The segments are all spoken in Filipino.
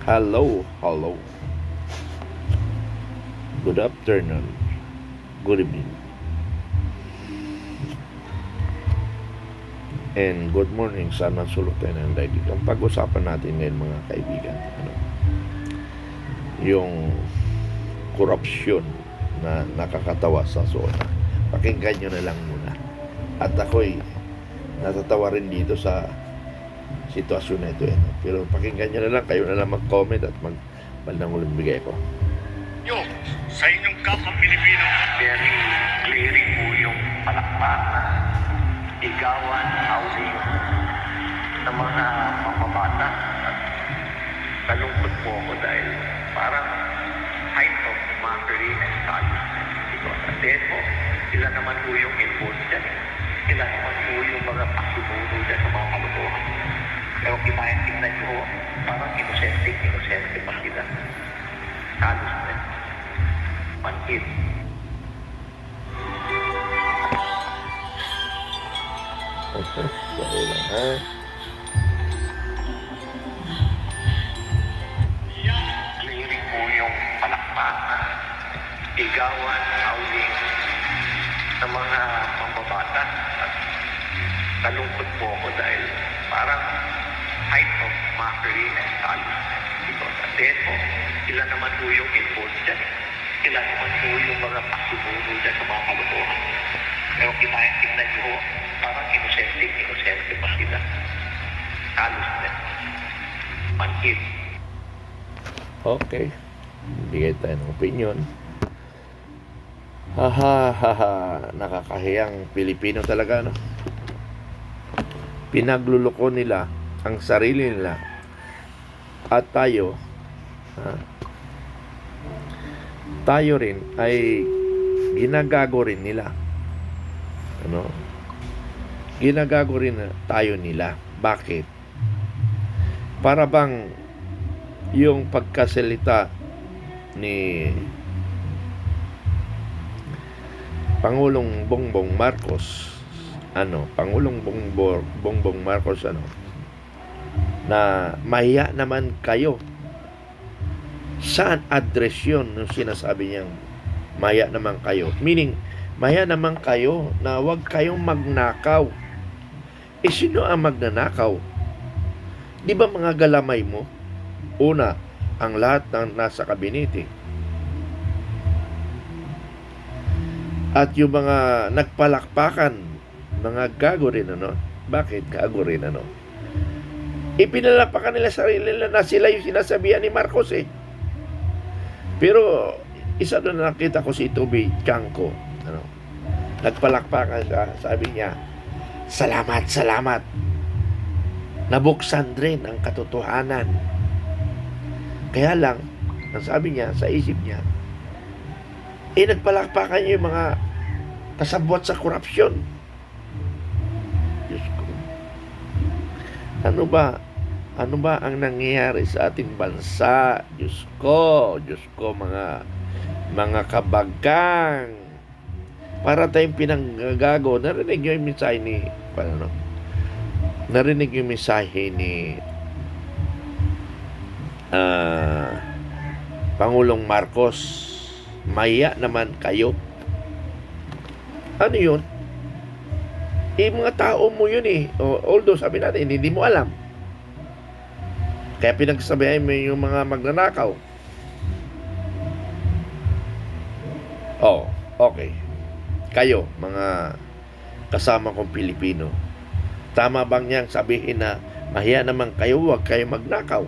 Hello, hello. Good afternoon. Good evening. And good morning sa nasulutan ng daigdig. Ang pag-usapan natin ngayon mga kaibigan, yung korupsyon na nakakatawa sa zona. Pakinggan nyo na lang muna. At ako'y natatawa rin dito sa sitwasyon na ito. Pero pakinggan nyo na lang, kayo na lang mag-comment at magbalang ulit bigay ko. Yo, sa inyong kapwa Pilipino, very clearing po yung palakpakan, igawan, housing ng mga mamabata. Kalungkot po ako dahil parang height of mockery and callousness. Because at the end po, sila naman po yung involved dyan. Sila naman po yung mga pakibuno dyan sa mga kalukuhan. Pero tingnan nyo, parang inosente pa sila. Callousness. Pankit. Sorry lang, ha? Clearing po yung palakpakan, igawan, housing ng mga mamabata. At kalungkot po ako dahil parang height of mockery and callousness. Because at the end po, sila naman po yung involved dyan. Sila naman po yung mga pakibuno dyan sa mga kalukuhan. Pero tingnan nyo, parang inosente pa sila. Callousness. Pankit. Okay. Bigay tayo ng opinion. Nakakahiyang Pilipino talaga, no? Pinagluloko nila ang sarili nila. At tayo rin ay ginagago rin nila. Ginagago rin tayo nila. Bakit? Para bang yung pagkasalita ni Pangulong Bongbong Marcos, Bongbong Marcos, na mahiya naman kayo. Saan address yun nung sinasabi niyang mahiya naman kayo? Meaning, mahiya naman kayo na huwag kayong magnakaw. Sino ang magnanakaw? Di ba mga galamay mo? Una, ang lahat ng nasa kabinete. At yung mga nagpalakpakan, mga gago rin, Bakit gago rin, Ipinalakpakan nila sarili nila na sila yung sinasabihan ni Marcos, Pero, isa doon nakita ko si Toby Chanko, Nagpalakpakan siya, sabi niya, salamat. Nabuksan rin ang katotohanan. Kaya lang, ang sabi niya sa isip niya, nagpalakpakan niyo yung mga kasabwat sa korupsyon. Diyos ko. Ano ba ang nangyayari sa ating bansa? Diyos ko, mga kabagang. Para tayong pinanggagago. Narinig niyo yung mensahe ni Pangulong Marcos. Maya naman kayo. Ano yun? Mga tao mo yun, although sabi natin, hindi mo alam. Kaya pinagsabihan mo yung mga magnanakaw. Okay. Kayo, mga kasama kong Pilipino, tama bang niyang sabihin na mahiya naman kayo, huwag kayo magnakaw?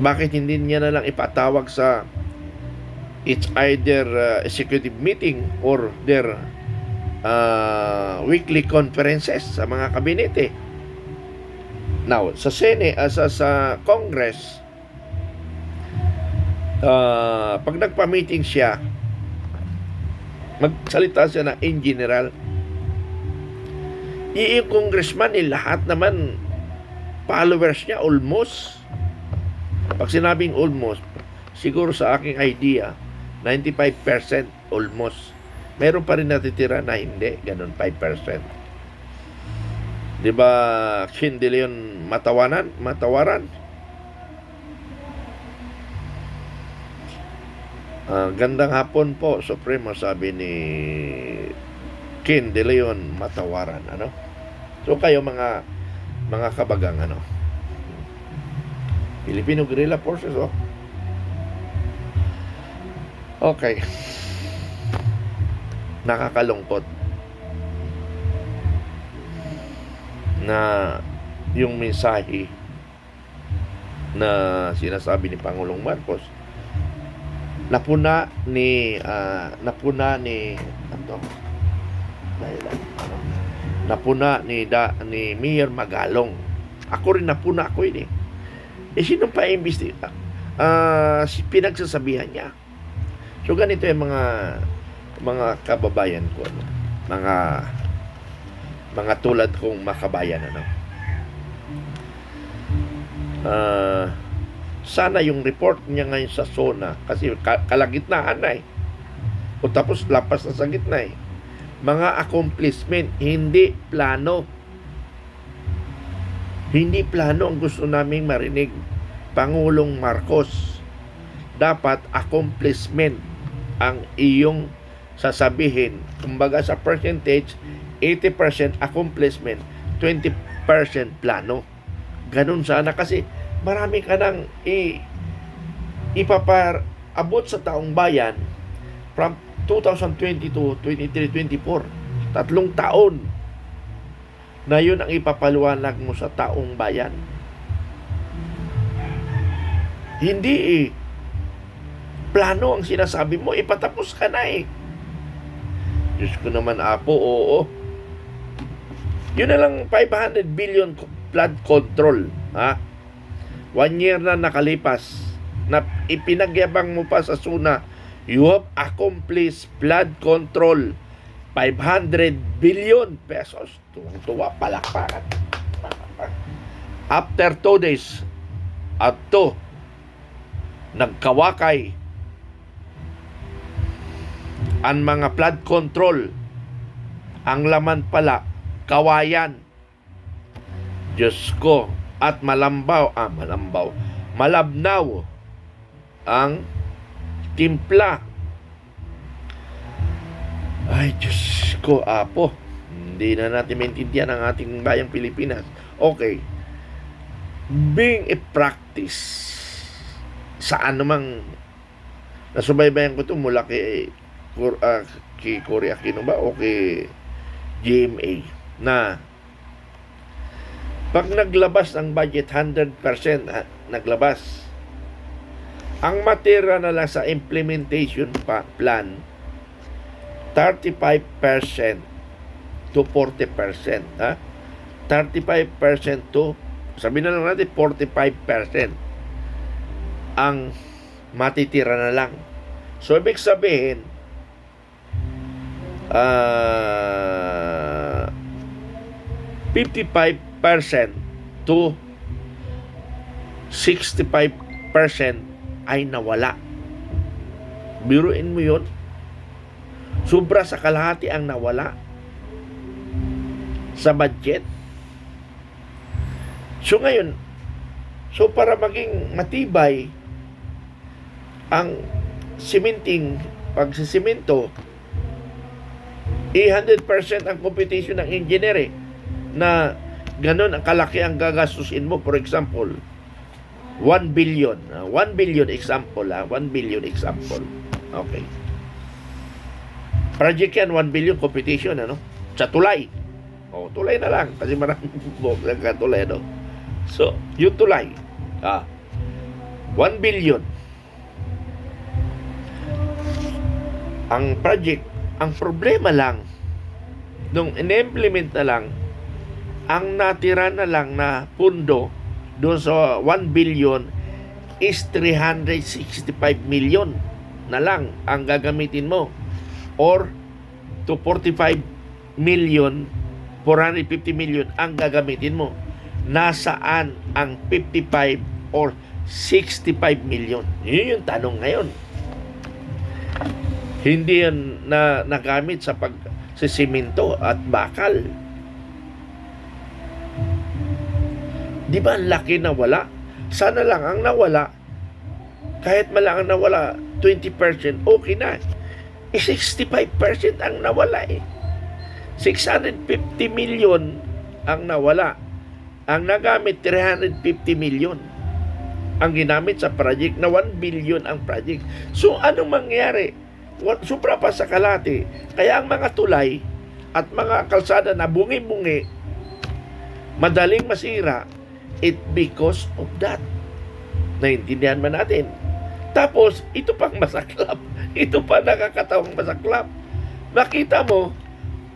Bakit hindi niya na lang ipatawag sa it's either executive meeting or their weekly conferences sa mga kabinete? Now, sa Senate, sa Congress, pag nagpa-meeting siya, magsalita siya na in general. Yung congressman, lahat naman followers niya almost. Pag sinabing almost, siguro sa aking idea, 95% almost. Meron pa rin natitira na hindi, ganun 5%. Di ba, Shin De Leon matawaran? Gandang hapon po, Supremo, sabi ni Ken De Leon Matawaran. Ano? So kayo mga kabagang, ano? Filipino Guerrilla Forces, oh. Okay. Nakakalungkot na yung mensahe na sinasabi ni Pangulong Marcos napuna ni Mayor Magalong. Ako rin napuna ko yun eh. Sino pa imbestiga? Pinagsasabihan niya. So ganito yung mga kababayan ko, ano? Mga tulad kong makabayan, ano? Sana yung report niya ngayon sa SONA, kasi kalagitnaan na eh. O tapos lapas na sa gitna eh. Mga accomplishment, hindi plano. Hindi plano ang gusto naming marinig. Pangulong Marcos, dapat accomplishment ang iyong sasabihin. Kumbaga sa percentage, 80% accomplishment, 20% plano. Ganun sana, kasi marami ka nang ipapaabot sa taong bayan from 2022, 23, 24. 3 taon na yun ang ipapaliwanag mo sa taong bayan. Hindi plano ang sinasabi mo, ipatapos ka na eh. Diyos ko naman, Apo, oo. Yun na lang 500 billion flood control, ha? 1 year na nakalipas, na ipinagyabang mo pa sa SONA, you have accomplished flood control, 500 billion pesos. Tuwang-tuwa, palakpakan. After 2 days, at nagkawakay ang mga flood control. Ang laman pala, kawayan. Diyos ko, at malabnaw ang timpla. Ay, Diyos ko, Apo, hindi na natin maintindihan ang ating bayang Pilipinas. Okay, being a practice, saan namang nasubaybayan ko ito mula kay Cory Aquino ba o kay GMA, na pag naglabas ng budget 100% naglabas, ang matira na lang sa implementation plan 35% to 40%, ha? 35% to, sabi na lang natin 45% ang matitira na lang. So ibig sabihin, 55% to 65% ay nawala. Biruin mo yun. Sobra sa kalahati ang nawala sa budget. So ngayon, para maging matibay ang pagsisimento, 100% ang competition ng engineer na ganun ang kalaki ang gagastusin mo. For example, 1 billion. 1 billion example, 1 billion example. Okay. Project yan, 1 billion competition, ano? Sa tulay. Tulay na lang kasi maraming tulay, no? So, yung tulay, 1 billion. Ang project, ang problema lang, nung in-implement na lang, ang natira na lang na pundo doon sa 1 billion is 365 million na lang ang gagamitin mo, or to 45 million, 450 million ang gagamitin mo. Nasaan ang 55 or 65 million? Yun yung tanong ngayon. Hindi yan na nagamit sa pagsisimento at bakal. Di ba ang laki na wala? Sana lang ang nawala, kahit malang ang nawala, 20%, okay na. 65% ang nawala eh. 650 million ang nawala. Ang nagamit, 350 million. Ang ginamit sa project na 1 billion ang project. So, anong mangyari? Sobra pa sa kalate. Kaya ang mga tulay at mga kalsada na bungi-bungi, madaling masira, it because of that. Naintindihan ba natin? Tapos, ito pang masaklap. Ito pa nakakatawang masaklap. Makita mo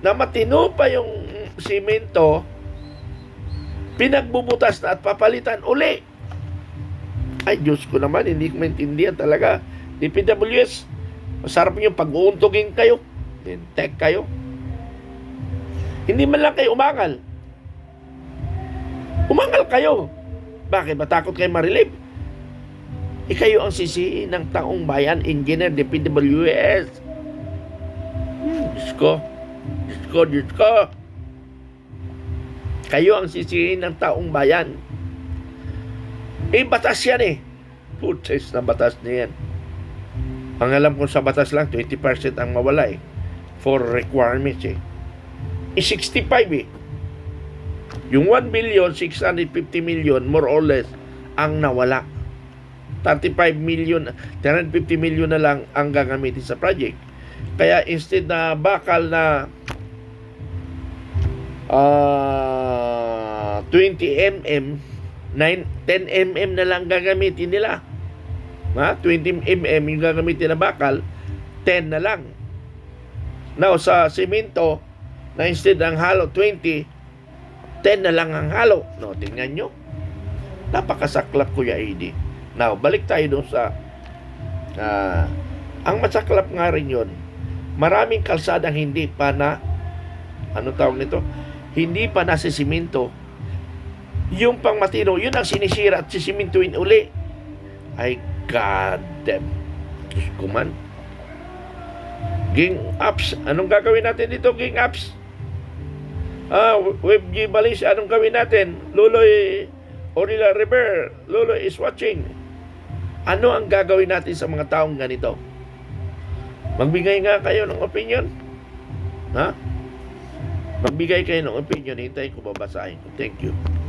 na matino pa yung simento, pinagbubutas na at papalitan uli. Ay, Diyos ko naman, hindi ko maintindihan talaga. Di PWS, masarap yung pag-uuntugin kayo. Tek kayo. Hindi man lang kayo umangal. Umangal kayo. Bakit? Matakot kayo marilib? Kayo ang sisihin ng taong bayan, engineer, di PWS. Diyos ko. Diyos ko, Diyos ko. Kayo ang sisihin ng taong bayan. Batas yan eh. Putses na batas na yan. Ang alam ko sa batas lang, 20% ang mawala eh. For requirements eh. 65 eh. Yung 1,650 million, more or less, ang nawala. 35 million, 350 million na lang ang gagamitin sa project. Kaya instead na bakal na 20 mm, 10 mm na lang gagamitin nila. 20 mm yung gagamitin na bakal, 10 na lang. Now, sa simento, na instead ang halo 20, 10 na lang ang halo. No, tingnan nyo. Napakasaklap, Kuya Eddie. Now, balik tayo doon sa ang masaklap nga rin yun, maraming kalsadang hindi pa na tawag nito? Hindi pa nasisiminto. Yung pang matino, yun ang sinisira at sisimintuin uli. Ay, God damn. Diyos ko man. Ging Apps, anong gagawin natin dito, Ging Apps? Web G Balis, anong gawin natin? Luloy Orilla River, Luloy is watching. Ano ang gagawin natin sa mga taong ganito? Magbigay nga kayo ng opinion. Magbigay kayo ng opinion. Hintayin ko, babasahin ko. Thank you.